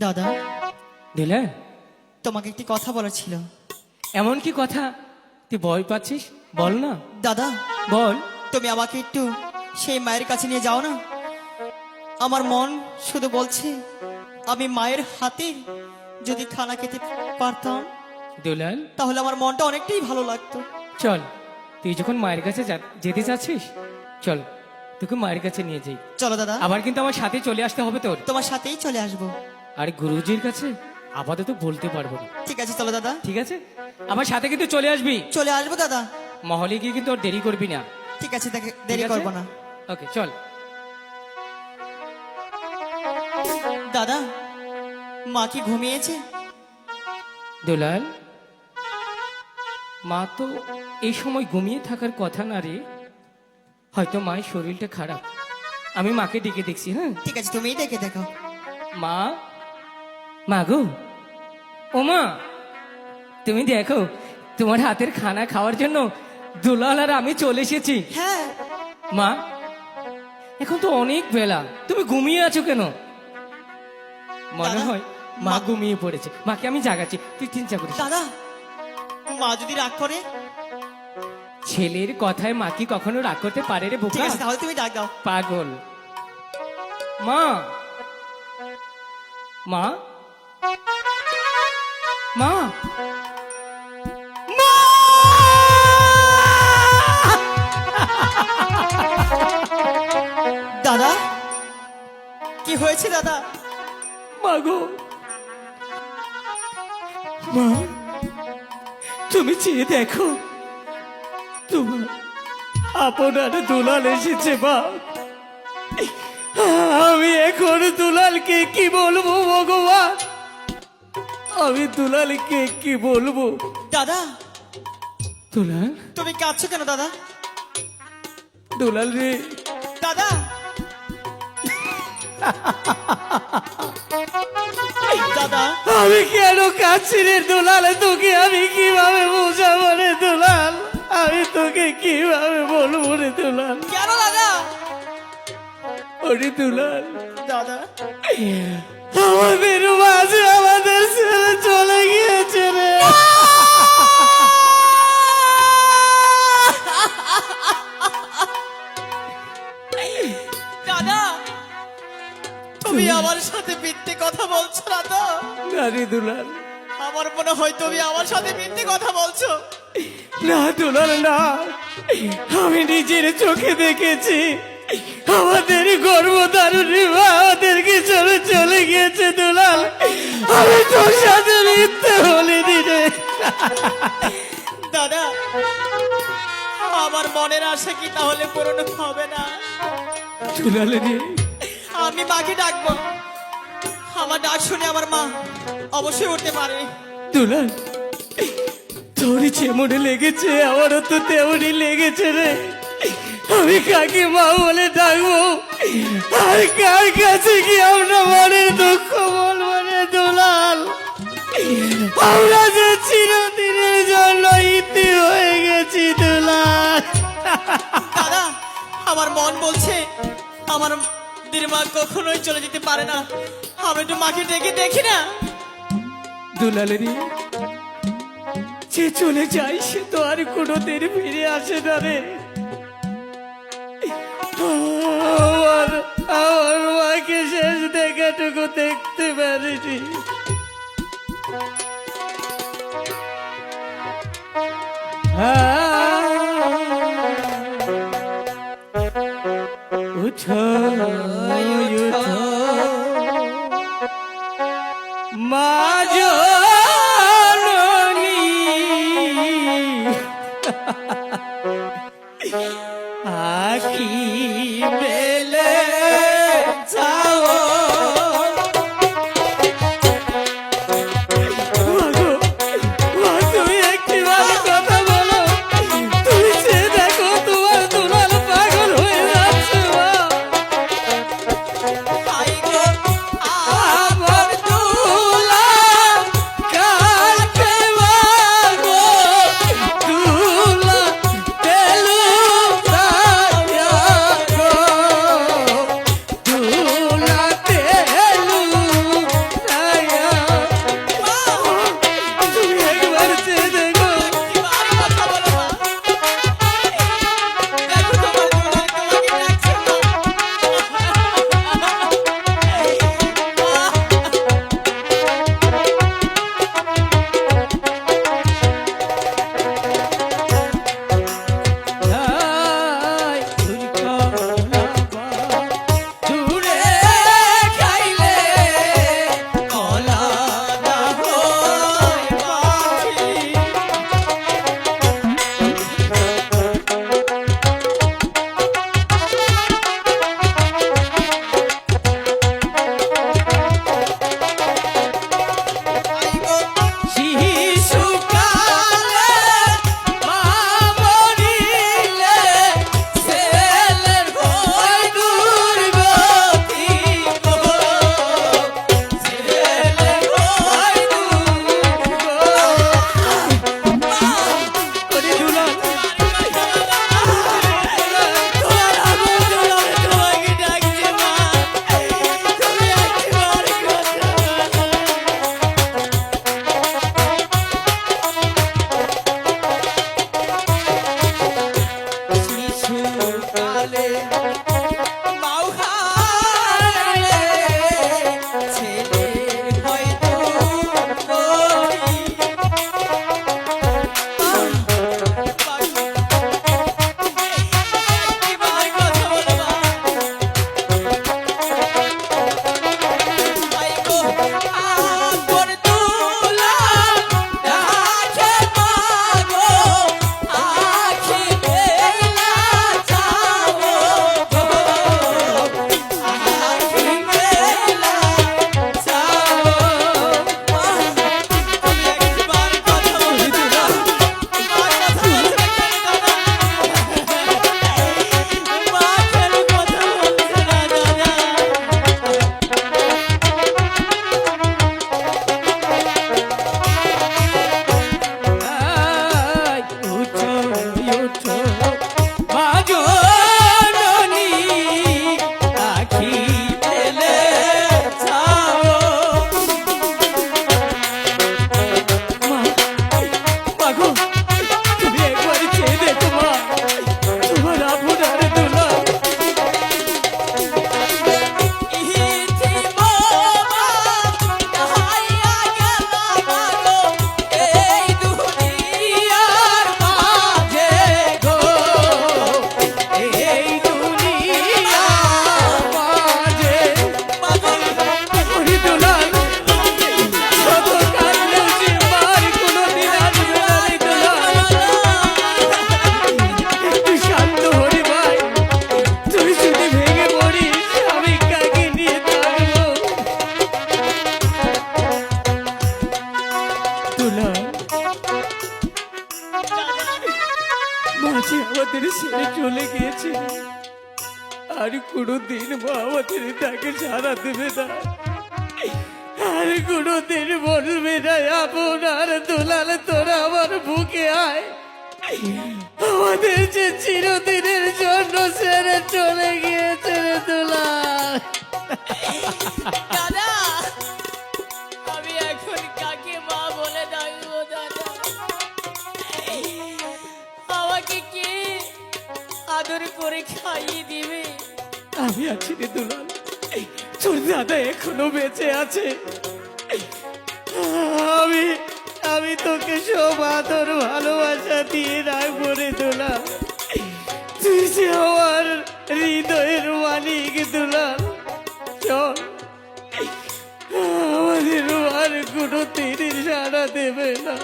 দাদা, দিলেন তোমাকে একটি কথা বলার ছিল। এমন কি কথা? তুই ভয় পাচ্ছিস? বল না। দাদা, বল। তুমি আমাকে একটু সেই মায়ের কাছে নিয়ে যাও না। আমার মন শুধু বলছে আমি মায়ের হাতে যদি খানা খেতে পারতাম দুলাল, তাহলে আমার মনটা অনেকটাই ভালো লাগতো। চল, তুই যখন মায়ের কাছে যেতে চাচ্ছিস, চল তোকে মায়ের কাছে নিয়ে যাই। চলো দাদা, আবার কিন্তু আমার সাথে চলে আসতে হবে তোর। তোমার সাথেই চলে আসবো। আর গুরুজির কাছে আপাতত বলতে পারবো না। ঠিক আছে, চলো দাদা। ঠিক আছে, আমার সাথে কিন্তু চলে আসবি। চলে আসবো দাদা। মহলে গিয়ে কিন্তু ওর দেরি করবি না। ঠিক আছে, ঠিক দেরি আছে? করবো না। ওকে, চল। দাদা, মা কি ঘুমিয়েছে? দুলাল, মা তো এই সময় ঘুমিয়ে থাকার কথা না রে। হয়তো মায়ের শরীরটা খারাপ। আমি মাকে ডেকে দেখছি। হ্যাঁ, ঠিক আছে, তুমিই দেখে দেখো। মা, মা গো, ও মা, তুমি দেখো তোমার হাতের খানা খাওয়ার জন্য দুলাল আর আমি চলে এসেছি। হ্যাঁ, মা, এখন তো অনেক বেলা, তুমি ঘুমিয়ে আছো কেন? মনে দাদা, হয় মা ঘুমিয়ে পড়েছে। মাকে আমি জাগাচ্ছি, তুই চিন্তা করিস না। দাদা, মা যদি রাগ করে? ছেলের কথায় মা কি কখনো রাগ করতে পারে রে ঠিক বোকা? আছে, তাহলে তুমি ডাক দাও। পাগল। মা, মা, মা, মা! দাদা, কি হয়েছে দাদা? মা গো, মা, তুমি চেয়ে দেখো, তোমার আপনার দুলাল এসেছে। মা, আমি এখন দুলালকে কি বলবো ভগবান? আমি দুলালকে কি বলবো? দাদা, দুলাল, তুমি কাঁদছো কেন দাদা? দুলাল রে, দাদা, দাদা, আমি কেন কাঁদছি রে দুলাল? তোকে আমি কিভাবে বোঝাবো রে দুলাল? আমি তোকে কিভাবে বলবো রে দুলাল? কেন দাদা? ওরে দুলাল, দাদা, আমাদের মাঝে আমাদের ছেলে চলে গিয়েছে রে। দাদা, তুমি আমার সাথে মিথ্যে কথা বলছো না তো? না রে দুলাল, আমার মনে হয় তুমি আমার সাথে মিথ্যে কথা বলছো। না দুলাল, না, আমি নিজের চোখে দেখেছি আমাদের গর্ভধারণী মা আমাদেরকে চলে চলে গিয়েছে দুলাল। আমি তোর সাথে মিথ্যে বলিনি রে। দাদা, আমার মনের আশা কি তাহলে পূরণ হবে না? দুলাল রে, আমি মাকে ডাকবো। আমার ডাক শুনে আমার মা অবশ্যই উঠতে পারে। দুলাল, তোর যেমন লেগেছে আমারও তো তেমনই লেগেছে রে। আমি কাকে মা বলে ডাকবো? আর কার কাছে কি আমরা মনের দুঃখ বলবো রে দুলাল? আমরা যে চিরদিনের জন্য ইতি হয়ে গেছি দুলাল। দাদা, আমার মন বলছে আমার মা কখনোই চলে যেতে পারে না। আমি একটু মাকে ডেকে দেখি না। দুলালেরই যে চলে যায় সে তো আর কোনোদিন ফিরে আসে না রে। আমার মাকে শেষ দেখাটুকু দেখতে পারিনি। উঠো, উঠো, মা জননী, আখি মেলে যাও। মাগো, মা, তুমি একটি ভালো কথা বলো। তুমি চেয়ে দেখো তোমার দুলাল পাগল হয়ে যাচ্ছে। মা, তাই গো, আমার দুলাল আমাদের ছেড়ে চলে গিয়েছে, আর কোনোদিন মা আমাদের তাকে সারা দেবে না, আর কোনোদিন বলবে না আপনার দুলাল তোরা আমার বুকে আয়। আমাদের যে চিরদিনের জন্য ছেড়ে চলে গিয়েছে রে দুলাল। দাদা, আমি এখন কাকে মা বলে ডাকবো দাদা? আমাকে কে আদর করে খাইয়ে দিবে? আমি আছি রে দুলাল, তোর দাদা এখনো বেঁচে আছে। আমি আমি তোকে সব আদর ভালোবাসা দিয়ে রাখবো রে দুলাল। তুই যে আমার হৃদয়ের মালিক দুলাল। চল, আমাদের আর কোনো তীর সাড়া দেবে না।